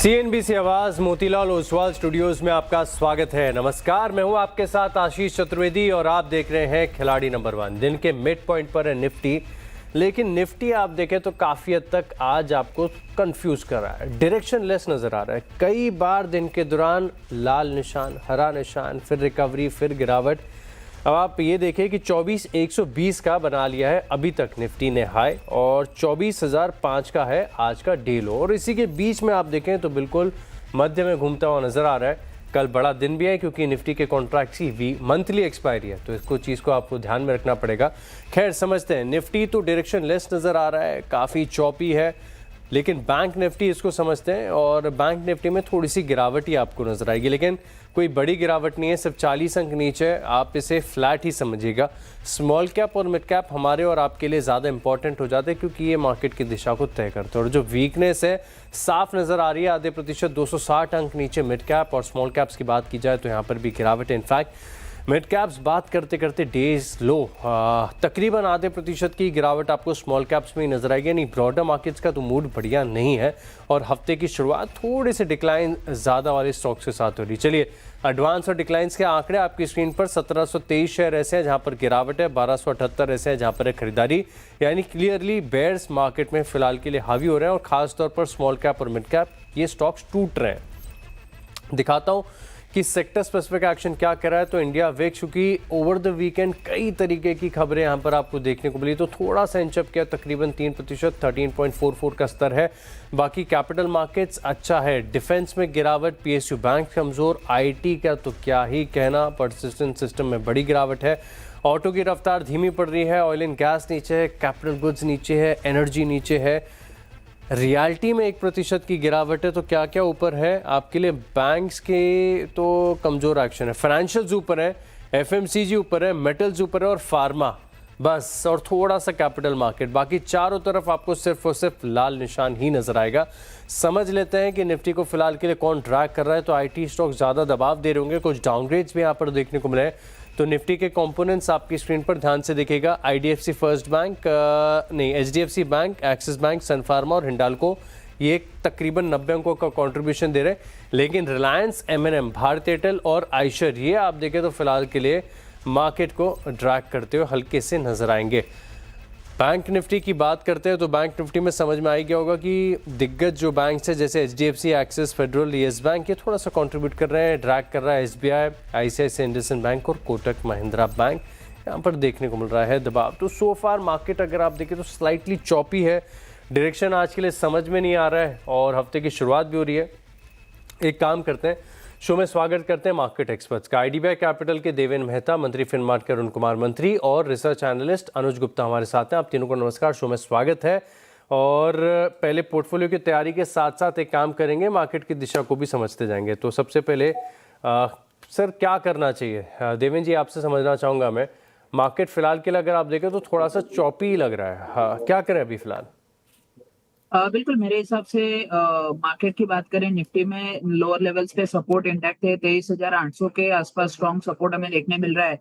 CNBC आवाज Motilal Oswal studios में आपका स्वागत है। नमस्कार, मैं हूं आपके साथ आशीष चतुर्वेदी और आप देख रहे हैं खिलाड़ी नंबर 1। दिन के मिड पॉइंट पर है निफ्टी, लेकिन निफ्टी आप देखें तो काफ़ी हद तक आज आपको कंफ्यूज कर रहा है, डायरेक्शन लेस नज़र आ रहा है। कई बार दिन के दौरान लाल निशान, हरा निशान, फिर रिकवरी, फिर गिरावट। अब आप ये देखें कि 24,120 का बना लिया है अभी तक निफ्टी ने हाई, और 24,005 का है आज का डे लो, और इसी के बीच में आप देखें तो बिल्कुल मध्य में घूमता हुआ नज़र आ रहा है। कल बड़ा दिन भी है क्योंकि निफ्टी के कॉन्ट्रैक्ट्स की मंथली एक्सपायरी है, तो इसको चीज़ को आपको ध्यान में रखना पड़ेगा। खैर समझते हैं, निफ्टी तो डायरेक्शन लेस नज़र आ रहा है, काफ़ी चौपी है, लेकिन बैंक निफ्टी इसको समझते हैं और बैंक निफ्टी में थोड़ी सी गिरावट ही आपको नजर आएगी, लेकिन कोई बड़ी गिरावट नहीं है, सिर्फ 40 अंक नीचे। आप इसे फ्लैट ही समझिएगा। स्मॉल कैप और मिड कैप हमारे और आपके लिए ज़्यादा इंपॉर्टेंट हो जाते हैं क्योंकि ये मार्केट की दिशा को तय करते हैं, और जो वीकनेस है साफ नज़र आ रही है। आधे प्रतिशत 260 अंक नीचे मिड कैप, और स्मॉल कैप्स की बात की जाए तो यहाँ पर भी गिरावट है। इनफैक्ट मिड कैप्स बात करते करते डेज लो, तकरीबन आधे प्रतिशत की गिरावट आपको स्मॉल कैप्स में ही नजर आएगी। यानी ब्रॉडर मार्केट्स का तो मूड बढ़िया नहीं है, और हफ्ते की शुरुआत थोड़े से डिक्लाइन ज़्यादा वाले स्टॉक्स के साथ हो रही। चलिए, एडवांस और डिक्लाइंस के आंकड़े आपकी स्क्रीन पर। 1723 शेयर ऐसे हैं जहां पर गिरावट है, 1278 ऐसे हैं जहां पर है खरीदारी। यानी क्लियरली बेयर्स मार्केट में फिलहाल के लिए हावी हो रहे हैं, और खासतौर पर स्मॉल कैप और मिड कैप ये स्टॉक्स टूट रहे हैं। दिखाता हूँ कि सेक्टर स्पेसिफिक एक्शन क्या कर रहा है। तो इंडिया विक्स, क्योंकि ओवर द वीकेंड कई तरीके की खबरें यहाँ पर आपको देखने को मिली, तो थोड़ा सा इंचअप किया, तकरीबन 3%, 13.44 का स्तर है। बाकी कैपिटल मार्केट्स अच्छा है, डिफेंस में गिरावट, PSU बैंक कमजोर, IT का तो क्या ही कहना, पर्सिस्टेंट सिस्टम में बड़ी गिरावट है। ऑटो की रफ्तार धीमी पड़ रही है, ऑयल एंड गैस नीचे है, कैपिटल गुड्स नीचे है, एनर्जी नीचे है, रियल्टी में 1% की गिरावट है। तो क्या क्या ऊपर है आपके लिए? बैंक्स के तो कमज़ोर एक्शन है, फाइनेंशियल्स ऊपर है, FMCG ऊपर है, मेटल्स ऊपर है, और फार्मा बस, और थोड़ा सा कैपिटल मार्केट। बाकी चारों तरफ आपको सिर्फ और सिर्फ लाल निशान ही नजर आएगा। समझ लेते हैं कि निफ्टी को फिलहाल के लिए कौन ड्रैग कर रहा है। तो IT स्टॉक ज़्यादा दबाव दे रहे होंगे, कुछ डाउनग्रेड्स भी यहाँ पर देखने को मिले। तो निफ्टी के कंपोनेंट्स आपकी स्क्रीन पर ध्यान से देखिएगा। IDFC first bank, HDFC bank, Axis bank, Sun Pharma और हिंडाल्को, ये तकरीबन 90 अंकों का कंट्रीब्यूशन दे रहे हैं। लेकिन रिलायंस, M&M, भारती एयरटेल और आइशर, ये आप देखें तो फिलहाल के लिए मार्केट को ड्रैग करते हुए हल्के से नजर आएंगे। बैंक निफ्टी की बात करते हैं तो बैंक निफ्टी में समझ में आ गया होगा कि दिग्गज जो बैंक है जैसे HDFC, axis, federal, yes bank, ये थोड़ा सा कंट्रीब्यूट कर रहे हैं। ड्रैग कर रहा है SBI, ICICI इंडसइंड बैंक और कोटक महिंद्रा बैंक, यहाँ पर देखने को मिल रहा है दबाव। तो सो फार मार्केट अगर आप देखें तो स्लाइटली चॉपी है, डायरेक्शन आज के लिए समझ में नहीं आ रहा है, और हफ्ते की शुरुआत भी हो रही है। एक काम करते हैं, शो में स्वागत करते हैं मार्केट एक्सपर्ट्स का। IDBI कैपिटल के देवेन मेहता, मंत्री फिनमार्ट के अरुण कुमार मंत्री, और रिसर्च एनालिस्ट अनुज गुप्ता हमारे साथ हैं। आप तीनों को नमस्कार, शो में स्वागत है। और पहले पोर्टफोलियो की तैयारी के साथ साथ एक काम करेंगे, मार्केट की दिशा को भी समझते जाएंगे। तो सबसे पहले सर क्या करना चाहिए? देवेन जी, आपसे समझना चाहूँगा मैं, मार्केट फिलहाल के लिए अगर आप देखें तो थोड़ा सा चौपी लग रहा है। हाँ, क्या करें अभी फिलहाल? बिल्कुल, मेरे हिसाब से मार्केट की बात करें, निफ्टी में लोअर लेवल्स पे सपोर्ट इंटैक्ट है। 23,800 के आसपास स्ट्रॉन्ग सपोर्ट हमें देखने मिल रहा है।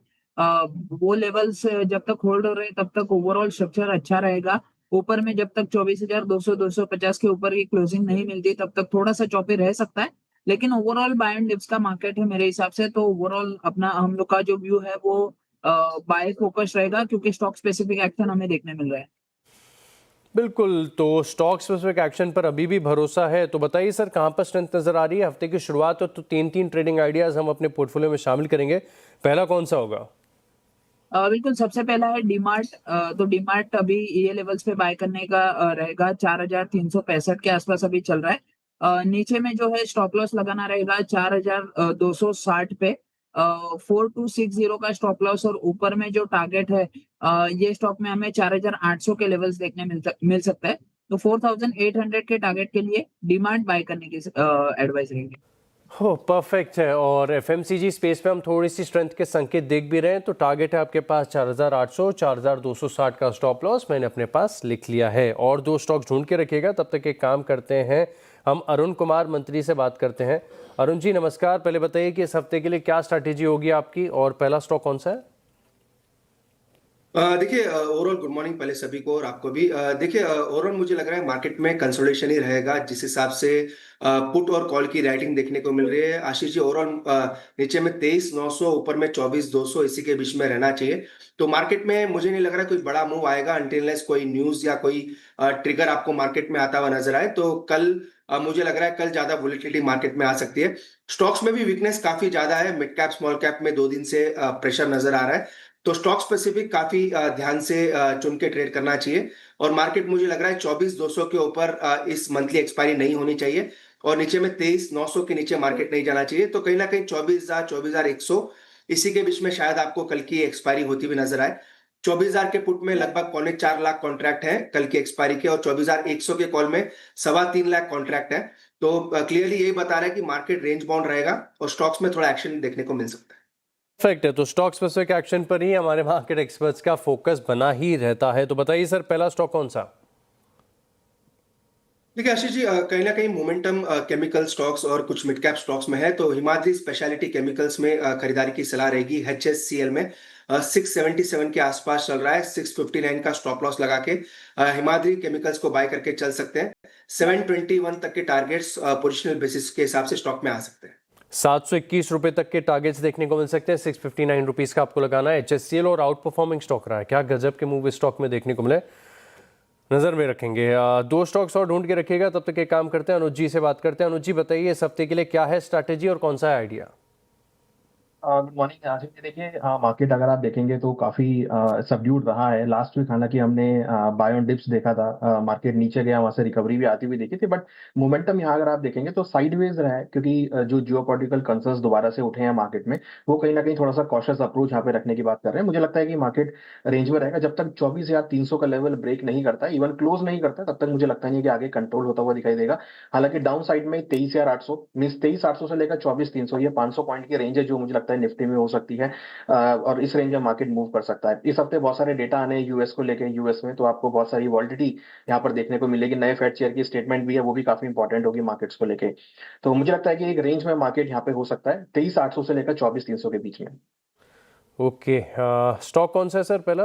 वो लेवल्स जब तक होल्ड हो रहे हैं तब तक ओवरऑल स्ट्रक्चर अच्छा रहेगा। ऊपर में जब तक 24,200 250 के ऊपर की क्लोजिंग नहीं मिलती तब तक थोड़ा सा चौपी रह सकता है, लेकिन ओवरऑल बाय एंड डिप्स का मार्केट है मेरे हिसाब से। तो ओवरऑल अपना हम लोग का जो व्यू है वो बाय फोकस रहेगा, क्योंकि स्टॉक स्पेसिफिक एक्शन हमें देखने मिल रहा है। बिल्कुल, तो स्टॉक स्पेसिफिक एक्शन पर अभी भी भरोसा है। तो बताइए सर, कहाँ पर स्ट्रेंथ नजर आ रही है? हफ्ते की शुरुआत हो तो तीन ट्रेडिंग आइडियाज हम अपने पोर्टफोलियो में शामिल करेंगे। पहला कौन सा होगा? बिल्कुल, सबसे पहला है डीमार्ट। तो डीमार्ट अभी ये लेवल्स पे बाय करने का रहेगा। 4,365 के आसपास अभी चल रहा है। नीचे में जो है स्टॉप लॉस लगाना रहेगा 4,260 पे। 4260 का स्टॉप लॉस, और ऊपर में जो टारगेट है ये स्टॉक में हमें 4,800 के लेवल्स देखने मिल सकता है। तो 4,800 के टारगेट के लिए डीमार्ट बाय करने की एडवाइस रहेगी। हो, परफेक्ट है। और FMCG स्पेस पे हम थोड़ी सी स्ट्रेंथ के संकेत देख भी रहे हैं। तो टारगेट है आपके पास 4,800, 4,260 का स्टॉप लॉस मैंने अपने पास लिख लिया है। और दो स्टॉक ढूंढ के रखिएगा, तब तक एक काम करते हैं, हम अरुण कुमार मंत्री से बात करते हैं। अरुण जी नमस्कार, पहले बताइए कि इस हफ्ते के लिए क्या स्ट्रैटेजी होगी आपकी, और पहला स्टॉक कौन सा है? देखिए ओवरऑल गुड मॉर्निंग पहले सभी को और आपको भी। देखिए ओवरऑल मुझे लग रहा है मार्केट में कंसोलिडेशन ही रहेगा जिस हिसाब से पुट और कॉल की राइटिंग देखने को मिल रही है। आशीष जी ओवरऑल नीचे में 23,900 ऊपर में 24,200 इसी के बीच में रहना चाहिए। तो मार्केट में मुझे नहीं लग रहा कोई बड़ा मूव आएगा अनटिल कोई न्यूज या कोई ट्रिगर आपको मार्केट में आता हुआ नजर आए। तो कल मुझे लग रहा है कल ज्यादा वोलेटिलिटी मार्केट में आ सकती है। स्टॉक्स में भी वीकनेस काफी ज्यादा है। मिड कैप स्मॉल कैप में 2 दिन से प्रेशर नजर आ रहा है। तो स्टॉक स्पेसिफिक काफी ध्यान से चुन के ट्रेड करना चाहिए। और मार्केट मुझे लग रहा है 24,200 के ऊपर इस मंथली एक्सपायरी नहीं होनी चाहिए और नीचे में 23,900 के नीचे मार्केट नहीं जाना चाहिए। तो कहीं ना कहीं 24,000 24,100 इसी के बीच में शायद आपको कल की एक्सपायरी होती हुई नजर आए। 24,000 के पुट में लगभग 4.25 लाख कॉन्ट्रैक्ट है कल की एक्सपायरी के और 24,100 के कॉल में 3.25 लाख कॉन्ट्रैक्ट है। तो क्लियरली यही बता रहा है कि मार्केट रेंज बाउंड रहेगा और स्टॉक्स में थोड़ा एक्शन देखने को मिल सकता है। परफेक्ट है, तो स्टॉक स्पेसिफिक एक्शन पर ही हमारे मार्केट एक्सपर्ट्स का फोकस बना ही रहता है। तो बताइए सर, पहला स्टॉक कौन सा? देखिए आशीष जी कहीं ना कहीं मोमेंटम केमिकल स्टॉक्स और कुछ मिड कैप स्टॉक्स में है। तो हिमाद्री स्पेशलिटी केमिकल्स में खरीदारी की सलाह रहेगी। HSCL में 677 के आसपास चल रहा है। 659 का स्टॉप लॉस लगा के हिमाद्री केमिकल्स को बाय करके चल सकते हैं। 721 तक के टारगेट्स पोजिशनल बेसिस के हिसाब से स्टॉक में आ सकते हैं। 721 रुपए तक के टारगेट्स देखने को मिल सकते हैं। 659 रुपीज का आपको लगाना है। HSCL और आउट परफॉर्मिंग स्टॉक रहा है। क्या गजब के मूव इस स्टॉक में देखने को मिले, नजर में रखेंगे। 2 स्टॉक्स और ढूंढ के रखिएगा। तब तक एक काम करते हैं, अनुज जी से बात करते हैं। अनुज जी बताइए, इस हफ्ते के लिए क्या है स्ट्रैटेजी और कौन सा है आइडिया? गुड मॉर्निंग आसिफ जी। देखिए मार्केट अगर आप देखेंगे तो काफी सबड्यूड रहा है लास्ट वीक। हालांकि हमने बाय ऑन डिप्स देखा था, मार्केट नीचे गया, वहां से रिकवरी भी आती हुई देखी थी, बट मोमेंटम यहाँ अगर आप देखेंगे तो साइडवेज रहा है, क्योंकि जो जियोपॉलिटिकल कंसर्न्स दोबारा से उठे हैं मार्केट में, वो कहीं ना कहीं थोड़ा सा कॉशियस अप्रोच यहाँ पे रखने की बात कर रहे हैं। मुझे लगता है कि मार्केट रेंज में रहेगा जब तक 24,300 का लेवल ब्रेक नहीं करता, इवन क्लोज नहीं करता, तब तक मुझे लगता नहीं है कि आगे कंट्रोल होता हुआ दिखाई देगा। हालांकि डाउन साइड में 23,800 मीन 23,800 से लेकर 24,300, ये 500 पॉइंट की रेंज है जो मुझे लगता है निफ्टी में हो सकती है। और इस रेंज में मार्केट मूव कर सकता है। इस हफ्ते बहुत सारे डेटा आने हैं यूएस को लेकर। यूएस में तो आपको बहुत सारी वॉलिडिटी यहाँ पर देखने को मिलेगी। नए फेड चेयर की स्टेटमेंट भी है, वो भी काफी इंपॉर्टेंट होगी मार्केट्स को लेके। तो मुझे लगता है कि एक रेंज में मार्केट यहाँ पे हो सकता है 23,800 से लेकर 24,300 के बीच में। ओके, स्टॉक कौन सा है सर पहला?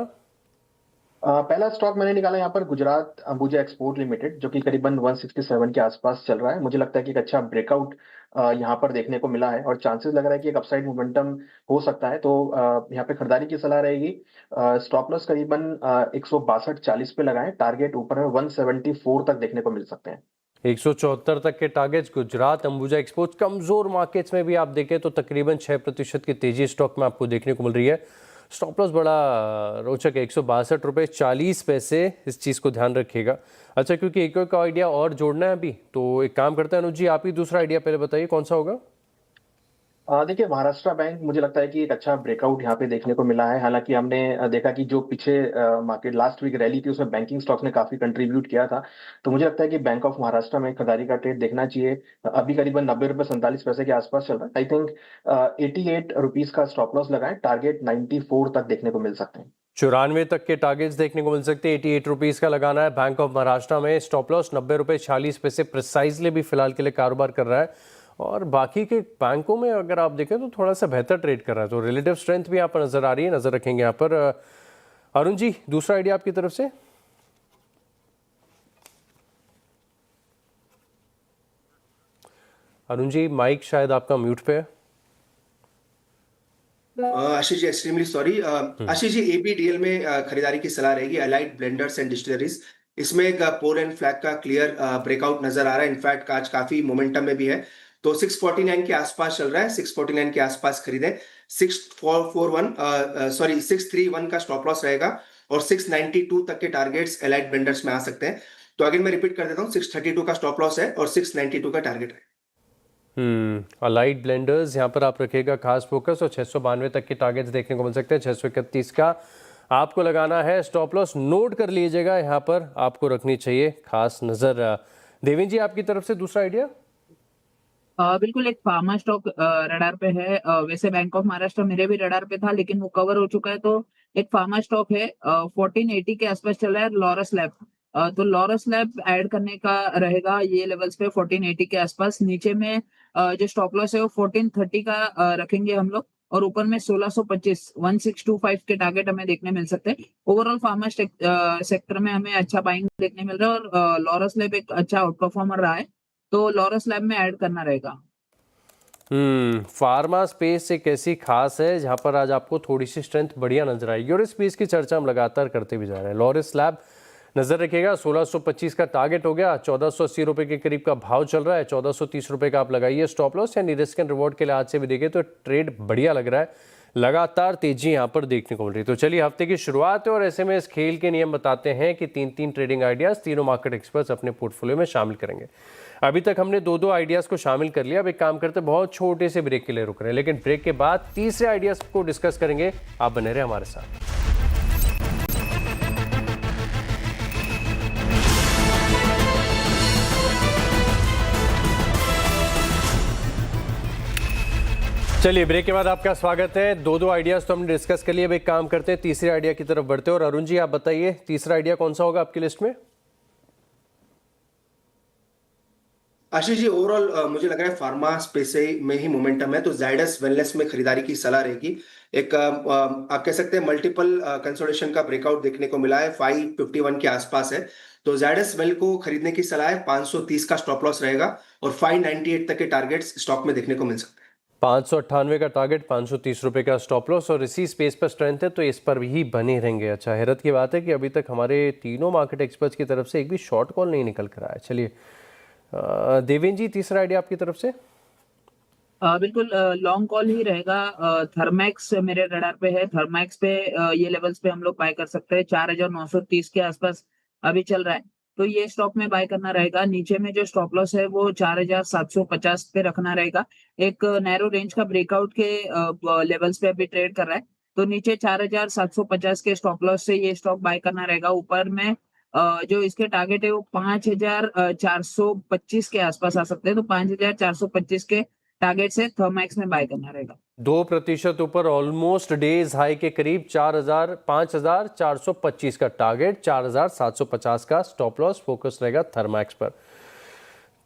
पहला स्टॉक मैंने निकाला यहाँ पर गुजरात अंबुजा एक्सपोर्ट लिमिटेड, जो कि करीबन 167 के आसपास चल रहा है। मुझे लगता है कि एक अच्छा ब्रेकआउट यहाँ पर देखने को मिला है और चांसेस लग रहा है कि एक अपसाइड मोमेंटम हो सकता है। तो यहाँ पे खरीदारी की सलाह रहेगी। स्टॉप लॉस करीबन 162.40 पे लगाएं। टारगेट ऊपर में 174 तक देखने को मिल सकते हैं। 174 तक के टारगेट्स गुजरात अंबुजा एक्सपोर्ट। कमजोर मार्केट्स में भी आप देखें तो तकरीबन 6% की तेजी स्टॉक में आपको देखने को मिल रही है। स्टॉप लॉस बड़ा रोचक है, 162.40 रुपये इस चीज़ को ध्यान रखिएगा। अच्छा, क्योंकि एक आइडिया और जोड़ना है अभी, तो एक काम करते हैं अनुज जी, आप ही दूसरा आइडिया पहले बताइए कौन सा होगा। देखिए महाराष्ट्र बैंक मुझे लगता है कि एक अच्छा ब्रेकआउट यहाँ पे देखने को मिला है। हालांकि हमने देखा कि जो पीछे मार्केट लास्ट वीक रैली थी उसमें बैंकिंग स्टॉक्स ने काफी कंट्रीब्यूट किया था। तो मुझे लगता है कि बैंक ऑफ महाराष्ट्र में खरीदारी का ट्रेड देखना चाहिए। अभी करीबन 90 रुपये 47 पैसे के आसपास चल रहा है। आई थिंक 88 रुपीज का स्टॉप लॉस लगाएं। टारगेट 94 तक देखने को मिल सकते हैं। 94 तक के टारगेट्स देखने को मिल सकते हैं। 88 रुपीज़ का लगाना है बैंक ऑफ महाराष्ट्र में। स्टॉप लॉस 90 रुपये 40 पैसे प्रिसाइजली भी फिलहाल के लिए कारोबार कर रहा है। और बाकी के बैंकों में अगर आप देखें तो थोड़ा सा बेहतर ट्रेड कर रहा है, तो रिलेटिव स्ट्रेंथ भी यहाँ पर नजर आ रही है, नजर रखेंगे यहाँ पर। अरुण जी, दूसरा आइडिया आपकी तरफ से। अरुण जी, माइक शायद आपका म्यूट पे है। Ashish ji extremely sorry. Ashish ji ABDL में खरीदारी की सलाह रहेगी। अलाइड ब्लेंडर्स एंड डिस्टिलरीज, इसमें एक पोल एंड फ्लैग का क्लियर ब्रेकआउट नजर आ रहा है। इनफैक्ट आज काफी मोमेंटम में भी है। तो 649 के आसपास चल रहा है। 649 के आसपास खरीदें। 631 का स्टॉप लॉस रहेगा और 692 तक के टारगेट्स अलाइड ब्लेंडर्स में आ सकते हैं। तो अगेन मैं रिपीट कर देता हूँ, 632 का स्टॉप लॉस है और 692 का टारगेट है। अलाइड ब्लेंडर्स यहाँ पर आप रखिएगा खास फोकस, और 692 तक के टारगेट्स देखने को मिल सकते हैं। 631 का आपको लगाना है। स्टॉप लॉस नोट कर लीजिएगा, यहाँ पर आपको रखनी चाहिए खास नजर। देवेंद्र जी, आपकी तरफ से दूसरा आइडिया। बिल्कुल, एक फार्मा स्टॉक रडार पे है। वैसे बैंक ऑफ महाराष्ट्र मेरे भी रडार पे था लेकिन वो कवर हो चुका है। तो एक फार्मा स्टॉक है, 1480 के आसपास चल रहा है, लॉरस लैब। तो लॉरस लैब ऐड करने का रहेगा ये लेवल्स पे 1480 के आसपास। नीचे में जो स्टॉप लॉस है वो 1430 का रखेंगे हम लोग। और ऊपर में 1625 के टारगेट हमें देखने मिल सकते हैं। ओवरऑल फार्मा सेक्टर में हमें अच्छा बाइंग देखने मिल रहा है और लॉरस लैब एक अच्छा आउट परफॉर्मर रहा है, तो लॉरस लैब में ऐड करना रहेगा। फार्मा स्पेस एक ऐसी खास है जहां पर आज आपको थोड़ी सी स्ट्रेंथ बढ़िया नजर आएगी और इस स्पेस की चर्चा हम लगातार करते भी जा रहे हैं। लॉरस लैब नजर रखिएगा, 1625 का टारगेट हो गया, 1480 रुपए के करीब का भाव चल रहा है, 1430 रुपए का आप लगाइए स्टॉप लॉस, यानी रिस्क एंड रिवॉर्ड के लिहाज से भी देखें तो ट्रेड बढ़िया लग रहा है, लगातार तेजी यहाँ पर देखने को मिल रही है। तो चलिए हफ्ते की शुरुआत है और ऐसे में इस खेल के नियम बताते हैं कि तीन ट्रेडिंग आइडियाज तीनों मार्केट एक्सपर्ट्स अपने पोर्टफोलियो में शामिल करेंगे। अभी तक हमने दो आइडियाज को शामिल कर लिया, अब एक काम करते बहुत छोटे से ब्रेक के लिए रुक रहे हैं, लेकिन ब्रेक के बाद तीसरे आइडियाज को डिस्कस करेंगे। आप बने रहे हमारे साथ। चलिए ब्रेक के बाद आपका स्वागत है। दो आइडियाज तो हमने डिस्कस कर लिए, अब एक काम करते हैं तीसरे आइडिया की तरफ बढ़ते हैं। और अरुण जी आप बताइए तीसरा आइडिया कौन सा होगा आपकी लिस्ट में? आशीष जी, ओवरऑल मुझे लग रहा है फार्मा स्पेस में ही मोमेंटम है, तो जायडस वेलनेस में खरीदारी की सलाह रहेगी। एक आप कह सकते हैं मल्टीपल कंसोलिडेशन का ब्रेकआउट देखने को मिला है, 551 के आसपास है, तो जायडस वेल को खरीदने की सलाह है। 530 का स्टॉप लॉस रहेगा और 598 तक के टारगेट्स स्टॉक में देखने को मिल सकते हैं। 598 का टारगेट, 530 रुपए का स्टॉप लॉस और इसी स्पेस पर स्ट्रेंथ है, तो इस पर ही बने रहेंगे। अच्छा, हैरत की बात है कि अभी तक हमारे तीनों मार्केट एक्सपर्ट्स की तरफ से एक भी शॉर्ट कॉल नहीं निकल कर आया। चलिए देवेन जी, तीसरा आइडिया आपकी तरफ से? बिल्कुल लॉन्ग कॉल ही रहेगा। थर्मैक्स मेरे रडार पे है। थर्मैक्स पे ये लेवल्स पे हम लोग बाय कर सकते हैं, 4930 के आसपास अभी चल रहा है, तो ये स्टॉक में बाय करना रहेगा। नीचे में जो स्टॉप लॉस है वो 4750 पे रखना रहेगा। एक नैरो रेंज का ब्रेकआउट के लेवल्स पे अभी ट्रेड कर रहा है, तो नीचे 4750 के स्टॉप लॉस से ये स्टॉक बाय करना रहेगा। ऊपर में जो इसके टारगेट है वो 5425 के आसपास आ सकते हैं, तो 5425 के टारगेट से थर्मैक्स में बाय करना रहेगा। 2% ऊपर, ऑलमोस्ट डेज हाई के करीब, 5425 का टारगेट, 4750 का स्टॉप लॉस, फोकस रहेगा थर्मैक्स पर।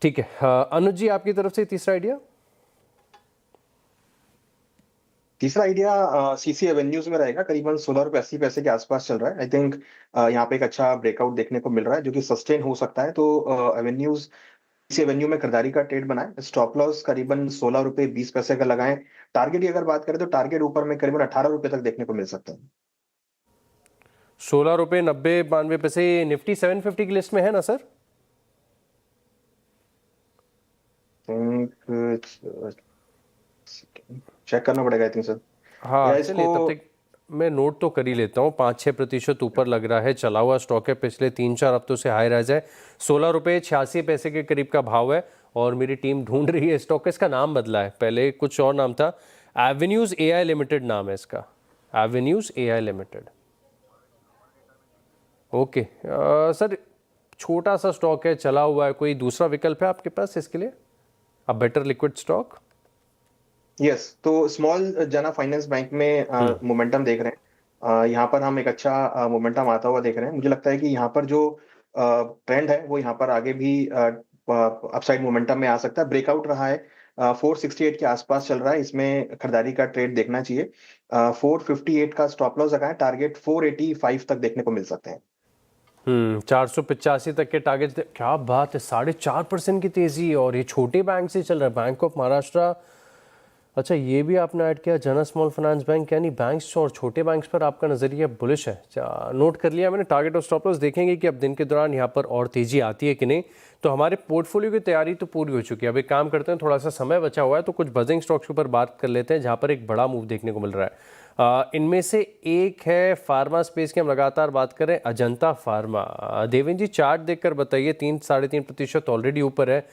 ठीक है, अनुज जी आपकी तरफ से तीसरा आइडिया? तीसरा आइडिया सीसी एवेन्यूज में रहेगा, करीबन 16 रुपए 80 पैसे के आसपास चल रहा है। आई थिंक यहाँ पे एक अच्छा ब्रेकआउट देखने को मिल रहा है जो कि सस्टेन हो सकता है, तो एवेन्यूज इस एवेन्यू में खरीदारी का ट्रेड बनाए। स्टॉप लॉस करीबन 16 रुपए 20 पैसे का लगाएं। टारगेट की अगर बात करें तो टारगेट ऊपर में करीबन 18 रुपए तक देखने को मिल सकता है। 16 रुपए 90-92 पैसे। निफ्टी 750 की लिस्ट में है ना सर? चेक करना पड़ेगा आई थिंक सर। हाँ चलिए, तब तक मैं नोट तो कर ही लेता हूँ। 5-6% ऊपर लग रहा है, चला हुआ स्टॉक है, पिछले 3-4 हफ्तों से हाई राइज है। 16 रुपये 86 पैसे के करीब का भाव है और मेरी टीम ढूंढ रही है स्टॉक का। इसका नाम बदला है, पहले कुछ और नाम था, एवेन्यूज एआई लिमिटेड नाम है इसका, avenues AI limited. Okay sir, छोटा सा स्टॉक है, चला हुआ है, कोई दूसरा विकल्प है आपके पास इसके लिए, a better liquid stock? Yes, तो स्मॉल जना फाइनेंस बैंक में मोमेंटम देख रहे हैं। यहाँ पर हम एक अच्छा मोमेंटम आता हुआ देख रहे हैं। मुझे लगता है कि यहाँ पर जो ट्रेंड है वो यहाँ पर आगे भी अपसाइड मोमेंटम में आ सकता है। ब्रेकआउट रहा है, 468 के आसपास चल रहा है, इसमें खरीदारी का ट्रेड देखना चाहिए। 458 का स्टॉप लॉस लगाएं, टारगेट 485 तक देखने को मिल सकते हैं। 485 तक के टारगेट। क्या बात है, 4.5% की तेजी, और ये छोटे बैंक से चल रहा है, बैंक ऑफ महाराष्ट्र। अच्छा, ये भी आपने ऐड किया, जन स्मॉल फाइनेंस बैंक, यानी बैंक्स और छोटे बैंक्स पर आपका नज़रिया बुलिश है। नोट कर लिया मैंने। टारगेट और स्टॉप लॉस देखेंगे कि अब दिन के दौरान यहाँ पर और तेज़ी आती है कि नहीं। तो हमारे पोर्टफोलियो की तैयारी तो पूरी हो चुकी है। अब एक काम करते हैं, थोड़ा सा समय बचा हुआ है तो कुछ बजिंग स्टॉक्स के ऊपर बात कर लेते हैं जहाँ पर एक बड़ा मूव देखने को मिल रहा है। इनमें से एक है फार्मा स्पेस की, हम लगातार बात करें अजंता फार्मा। देवेंद्र जी, चार्ट देखकर बताइए, 3-3.5% ऑलरेडी ऊपर है।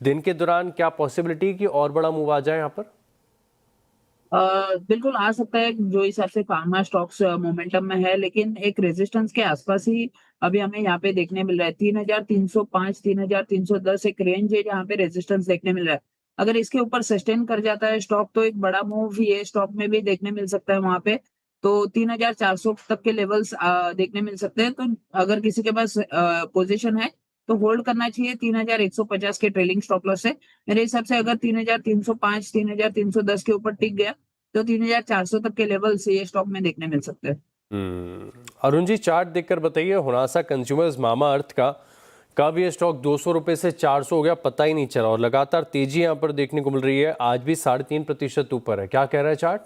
दिन के दौरान क्या पॉसिबिलिटी कि और बड़ा मूव आ जाए यहाँ पर? बिल्कुल आ सकता है, जो हिसाब से फार्मा स्टॉक्स मोमेंटम में है, लेकिन एक रेजिस्टेंस के आसपास ही अभी हमें यहाँ पे देखने मिल रहा है। 3305 3310 एक रेंज है जहाँ पे रेजिस्टेंस देखने मिल रहा है। अगर इसके ऊपर सस्टेन कर जाता है स्टॉक तो एक बड़ा मूव ये स्टॉक में भी देखने मिल सकता है वहां पे, तो 3400 तक के लेवल्स देखने मिल सकते हैं। तो अगर किसी के पास पोजीशन है तो होल्ड करना चाहिए 3150 के ट्रेलिंग स्टॉप लॉस से। मेरे हिसाब से अगर 3305 3310 के ऊपर टिक गया तो 3400 तक के लेवल से ये स्टॉक में देखने मिल सकते हैं। अरुण जी, चार्ट देखकर बताइए, हुनासा कंज्यूमर्स, मामा अर्थ का कब ये स्टॉक 200 रुपये से 400 हो गया पता ही नहीं चला और लगातार तेजी यहाँ पर देखने को मिल रही है, आज भी 3.5% ऊपर है। क्या कह रहा है चार्ट?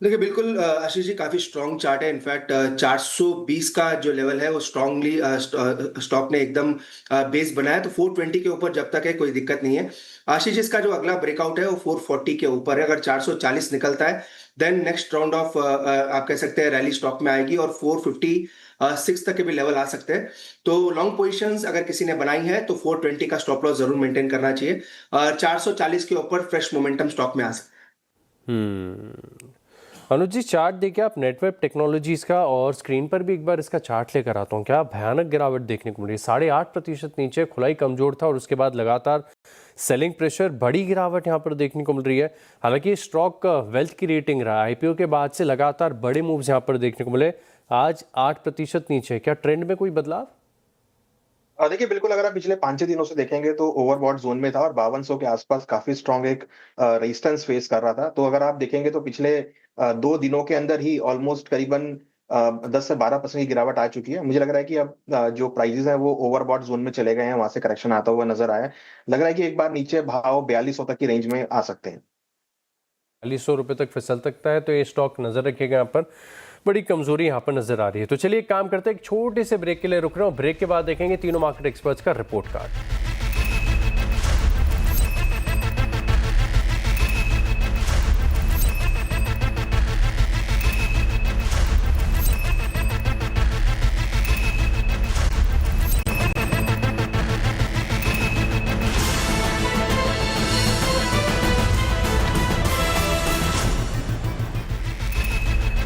देखिए बिल्कुल आशीष जी, काफी स्ट्रॉन्ग चार्ट है। इनफैक्ट 420 का जो लेवल है वो स्ट्रांगली स्टॉक ने एकदम बेस बनाया, तो 420 के ऊपर जब तक है कोई दिक्कत नहीं है। आशीष जी, इसका जो अगला ब्रेकआउट है वो 440 के ऊपर है। अगर 440 निकलता है देन नेक्स्ट राउंड ऑफ आप कह सकते हैं रैली स्टॉक में आएगी और 456 तक के भी लेवल आ सकते हैं। तो लॉन्ग पोजीशंस अगर किसी ने बनाई है तो 420 का स्टॉप लॉस जरूर मेंटेन करना चाहिए और 440 के ऊपर फ्रेश मोमेंटम स्टॉक में आ सकता है। अनुज जी, चार्ट देखिए आप नेटवर्क टेक्नोलॉजीज का, और स्क्रीन पर भी एक बार इसका चार्ट लेकर आता हूँ। क्या भयानक गिरावट देखने को मिली, 8.5% नीचे, खुला ही कमजोर था और उसके बाद लगातार सेलिंग प्रेशर, बड़ी गिरावट यहाँ पर देखने को मिल रही है। हालांकि स्टॉक वेल्थ की रेटिंग रहा, आईपीओ के बाद से लगातार बड़े मूव्स यहाँ पर देखने को मिले, आज 8% नीचे। क्या ट्रेंड में कोई बदलाव? देखिए बिल्कुल, अगर आप पिछले 5-6 दिनों से देखेंगे तो ओवरबॉट जोन में था और 5200 के आसपास काफी स्ट्रांग एक रेजिस्टेंस फेस कर रहा था। तो अगर आप देखेंगे तो पिछले 2 दिनों के अंदर ही ऑलमोस्ट करीबन 10 से 12% की गिरावट आ चुकी है। मुझे लग रहा है कि अब जो प्राइसेस हैं वो ओवरबॉट जोन में चले गए हैं, वहां से करेक्शन आता हुआ नजर आया। लग रहा है कि एक बार नीचे भाव 4200 तक की रेंज में आ सकते हैं। 4200 रुपये तक फिसल सकता है, तो ये स्टॉक नजर रखिएगा। यहाँ पर बड़ी कमजोरी यहाँ पर नजर आ रही है। तो चलिए एक काम करते हैं, एक छोटे से ब्रेक के लिए रुक रहे हो, ब्रेक के बाद देखेंगे तीनों मार्केट एक्सपर्ट्स का रिपोर्ट कार्ड।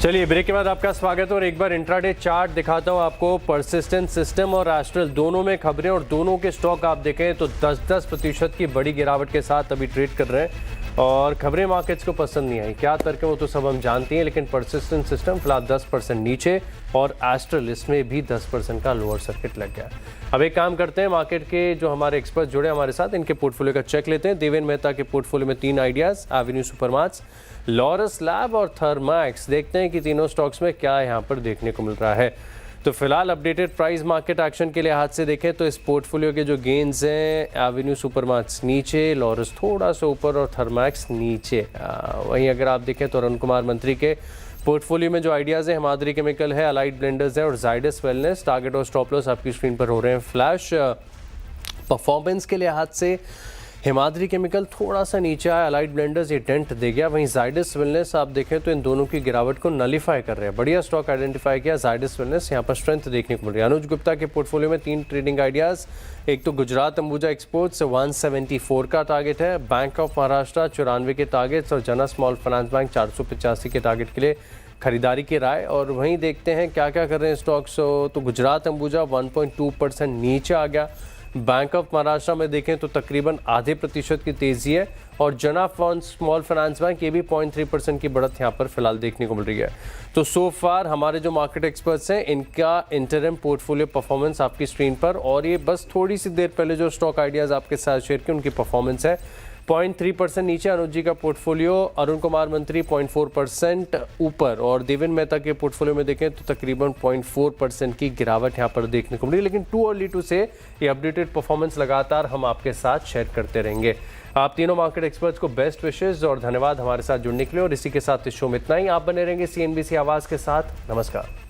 चलिए ब्रेक के बाद आपका स्वागत है और एक बार इंट्राडे चार्ट दिखाता हूं आपको। परसिस्टेंट सिस्टम और एस्ट्रल दोनों में खबरें और दोनों के स्टॉक आप देखें तो 10% की बड़ी गिरावट के साथ अभी ट्रेड कर रहे हैं और खबरें मार्केट्स को पसंद नहीं आई। क्या तर्क है वो तो सब हम जानते हैं, लेकिन परसिस्टेंट सिस्टम फिलहाल 10% नीचे और एस्ट्रल इसमें भी 10% का लोअर सर्किट लग गया। अब एक काम करते हैं, मार्केट के जो हमारे एक्सपर्ट जुड़े हमारे साथ, इनके पोर्टफोलियो का चेक लेते हैं। देवेन मेहता के पोर्टफोलियो में 3 ideas, Avenue Supermarts, Laurus lab और थर्मैक्स। देखते हैं कि तीनों स्टॉक्स में क्या यहाँ पर देखने को मिल रहा है। तो फिलहाल अपडेटेड प्राइस मार्केट एक्शन के लिहाज से देखें तो इस पोर्टफोलियो के जो गेन्स हैं, एवेन्यू सुपरमार्ट्स नीचे, लॉरस थोड़ा सा ऊपर और थर्मैक्स नीचे। वहीं अगर आप देखें तो अरुण कुमार मंत्री के पोर्टफोलियो में जो आइडियाज़ हैं, हिमाद्री केमिकल है, अलाइड ब्लेंडर्स है और जाइडस वेलनेस। टारगेट और स्टॉप लॉस आपकी स्क्रीन पर हो रहे हैं फ्लैश। परफॉर्मेंस के लिहाज से हिमाद्री केमिकल थोड़ा सा नीचे आया, अलाइड ब्लेंडर्स ये डेंट दे गया। वहीं जाइडस वेलनेस आप देखें तो इन दोनों की गिरावट को नलीफाई कर रहे हैं। बढ़िया स्टॉक आइडेंटिफाई किया जाइडस वेलनेस, यहाँ पर स्ट्रेंथ देखने को मिल रही है। अनुज गुप्ता के पोर्टफोलियो में 3 ट्रेडिंग आइडियाज़, एक तो गुजरात अंबुजा एक्सपोर्ट्स 174 का टारगेट है, बैंक ऑफ महाराष्ट्र 94 के टारगेट्स और जना स्मॉल फाइनेंस बैंक 485 के टारगेट के लिए खरीदारी की राय। और वहीं देखते हैं क्या क्या कर रहे हैं स्टॉक्स। तो गुजरात अंबुजा 1.2% नीचे आ गया। बैंक ऑफ महाराष्ट्र में देखें तो तकरीबन 0.5% की तेजी है और जना स्मॉल फाइनेंस बैंक ये भी 0.3% की बढ़त यहाँ पर फिलहाल देखने को मिल रही है। तो सो फार हमारे जो मार्केट एक्सपर्ट्स हैं, इनका इंटरम पोर्टफोलियो परफॉर्मेंस आपकी स्क्रीन पर, और ये बस थोड़ी सी देर पहले जो स्टॉक आइडियाज़ आपके साथ शेयर किए उनकी परफॉर्मेंस है 0.3% नीचे। अनुज जी का पोर्टफोलियो, अरुण कुमार मंत्री 0.4% ऊपर और देवेन मेहता के पोर्टफोलियो में देखें तो तकरीबन 0.4% की गिरावट यहाँ पर देखने को मिली। लेकिन टू अर्ली टू से ये अपडेटेड परफॉर्मेंस लगातार हम आपके साथ शेयर करते रहेंगे। आप तीनों मार्केट एक्सपर्ट्स को बेस्ट विशेष और धन्यवाद हमारे साथ जुड़ने के लिए। और इसी के साथ इस शो में इतना ही। आप बने रहेंगे CNBC आवाज़ के साथ। नमस्कार।